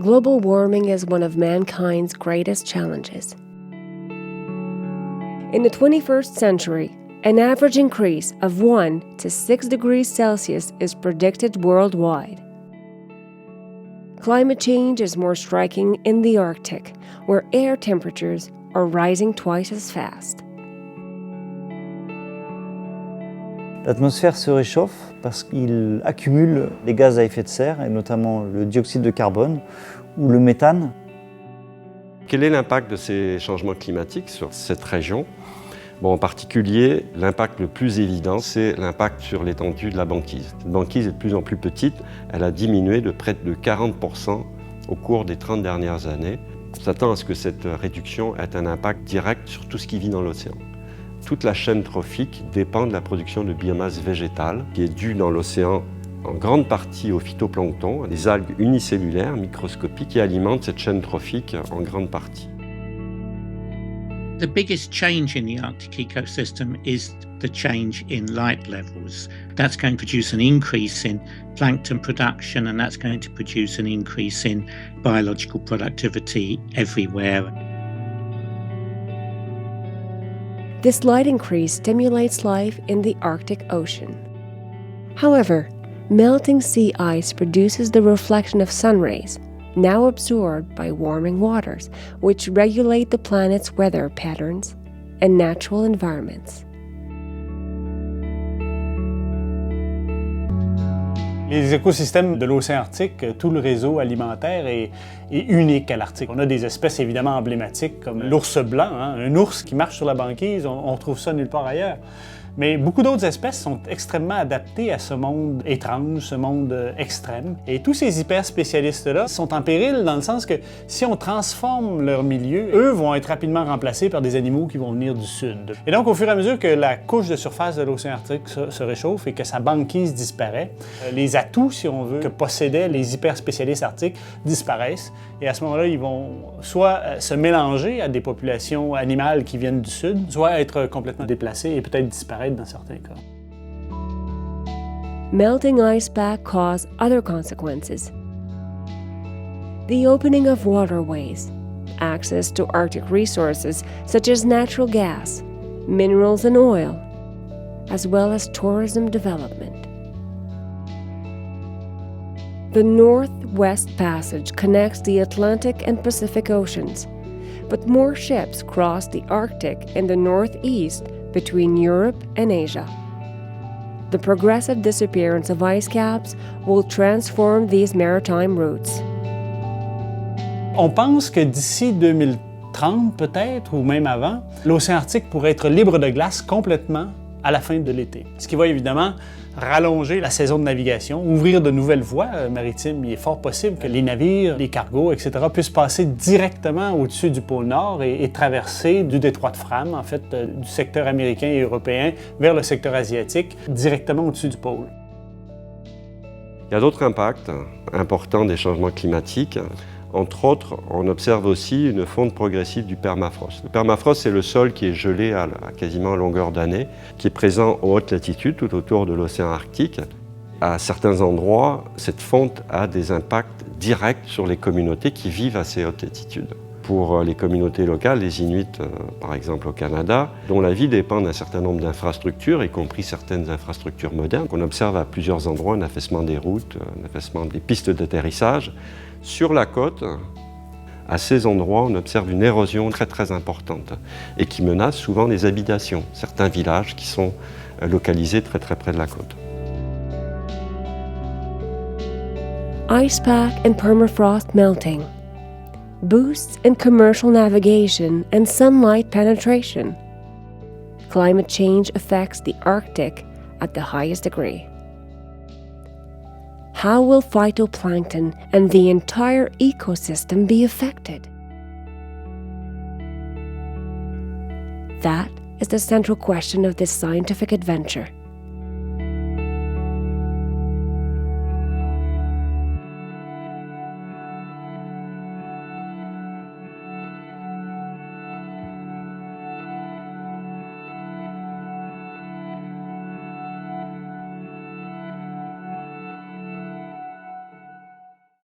global warming is one of mankind's greatest challenges. In the 21st century, an average increase of 1 to 6 degrees Celsius is predicted worldwide. Climate change is more striking in the Arctic, where air temperatures are rising twice as fast. L'atmosphère se réchauffe parce qu'il accumule les gaz à effet de serre, et notamment le dioxyde de carbone ou le méthane. Quel est l'impact de ces changements climatiques sur cette région ? En particulier, l'impact le plus évident, c'est l'impact sur l'étendue de la banquise. Cette banquise est de plus en plus petite, elle a diminué de près de 40% au cours des 30 dernières années. On s'attend à ce que cette réduction ait un impact direct sur tout ce qui vit dans l'océan. Toute la chaîne trophique dépend de la production de biomasse végétale qui est due dans l'océan en grande partie au phytoplancton, des algues unicellulaires microscopiques qui alimentent cette chaîne trophique en grande partie. The biggest change in the Arctic ecosystem is the change in light levels. That's going to produce an increase in plankton production, and that's going to produce an increase in biological productivity everywhere. This light increase stimulates life in the Arctic Ocean. However, melting sea ice produces the reflection of sun rays, now absorbed by warming waters, which regulate the planet's weather patterns and natural environments. Les écosystèmes de l'océan Arctique, tout le réseau alimentaire est unique à l'Arctique. On a des espèces évidemment emblématiques comme l'ours blanc, un ours qui marche sur la banquise, on trouve ça nulle part ailleurs. Mais beaucoup d'autres espèces sont extrêmement adaptées à ce monde étrange, ce monde extrême. Et tous ces hyper-spécialistes-là sont en péril dans le sens que si on transforme leur milieu, eux vont être rapidement remplacés par des animaux qui vont venir du sud. Et donc, au fur et à mesure que la couche de surface de l'océan Arctique se réchauffe et que sa banquise disparaît, les atouts, si on veut, que possédaient les hyper-spécialistes arctiques disparaissent. Et à ce moment-là, ils vont soit se mélanger à des populations animales qui viennent du sud, soit être complètement déplacés et peut-être disparaître dans certains cas. Melting ice pack cause other consequences. The opening of waterways, access to Arctic resources such as natural gas, minerals and oil, as well as tourism development. The Northwest Passage connects the Atlantic and Pacific Oceans, but more ships cross the Arctic in the northeast between Europe and Asia. The progressive disappearance of ice caps will transform these maritime routes. On pense que d'ici 2030 peut-être, ou même avant, l'océan Arctique pourrait être libre de glace complètement à la fin de l'été. Ce qui va évidemment rallonger la saison de navigation, ouvrir de nouvelles voies maritimes. Il est fort possible que les navires, les cargos, etc. puissent passer directement au-dessus du pôle Nord et traverser du détroit de Fram, en fait, du secteur américain et européen vers le secteur asiatique, directement au-dessus du pôle. Il y a d'autres impacts importants des changements climatiques. Entre autres, on observe aussi une fonte progressive du permafrost. Le permafrost, c'est le sol qui est gelé à quasiment longueur d'année, qui est présent aux hautes latitudes, tout autour de l'océan Arctique. À certains endroits, cette fonte a des impacts directs sur les communautés qui vivent à ces hautes latitudes. Pour les communautés locales, les Inuits, par exemple au Canada, dont la vie dépend d'un certain nombre d'infrastructures, y compris certaines infrastructures modernes. On observe à plusieurs endroits un affaissement des routes, un affaissement des pistes d'atterrissage. Sur la côte, à ces endroits, on observe une érosion très très importante et qui menace souvent les habitations, certains villages qui sont localisés très très près de la côte. Ice pack and permafrost melting. Boosts in commercial navigation and sunlight penetration. Climate change affects the Arctic at the highest degree. How will phytoplankton and the entire ecosystem be affected? That is the central question of this scientific adventure.